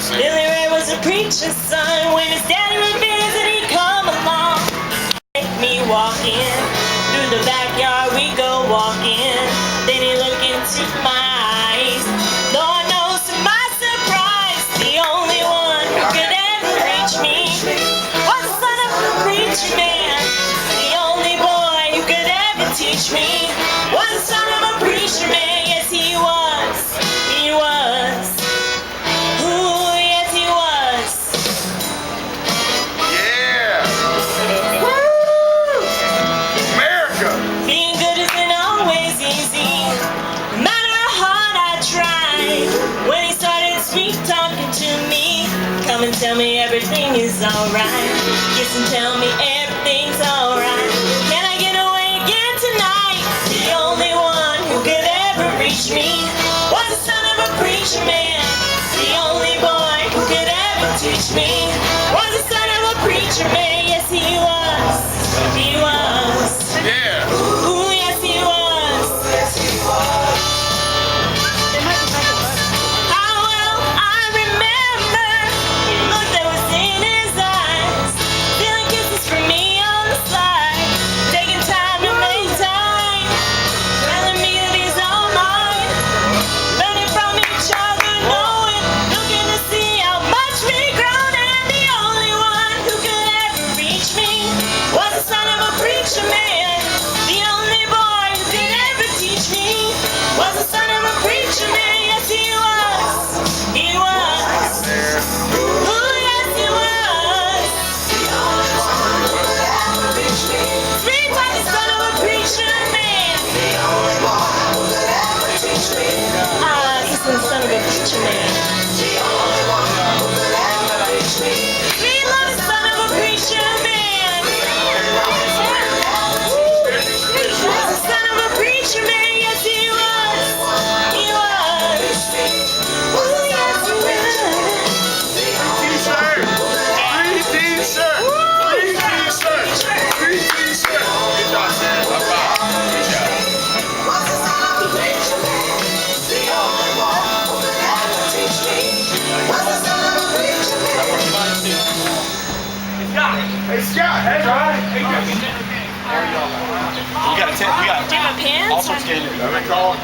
Billy Ray was a preacher's son. When his daddy would visit, he'd come along. Take me walking through the backyard, we go walking. Then he looked into my eyes. Lord knows to my surprise, the only one who could ever reach me was the son of a preacher man. The only boy who could ever teach me was the son of a preacher man. Yes, he was. He was. Ooh, yes, he was. Yeah. Woo! America. Being good isn't always easy, no matter how hard I try. When he started sweet talking to me, come and tell me everything is alright. Kiss and tell me everything's alright. Can I get away again tonight? The only one who could ever reach me was the son of a preacher man. The only boy who could ever teach me was the son of a preacher man. Yes, he was. He was. Yeah. Ooh, yes, he was. How well I remember the look that was in his eyes, stealing kisses from me on the slide, taking time to make time, telling me that he's all mine, learning from each other, knowing, looking to see how much we've grown, and the only one who could ever reach me was the son of a preacher man. The only boy who could ever teach me was the son of a preacher man. Yes, he was. He was. Ooh, yes, he was. Sweet like the son of a preacher man. Ah, he's the son of a preacher man. Sweet like the son of a preacher man. The son of a preacher man. Yes, he was. He was. Ooh, yes, he was. T-shirt. Free T-shirt. Free T-shirt. Free T-shirt. Good job, man. Good job. Hey, Scott. Hey, Ryan. Hey, We got a 10. We got Do you have a pen? all sorts of games. Let me call it.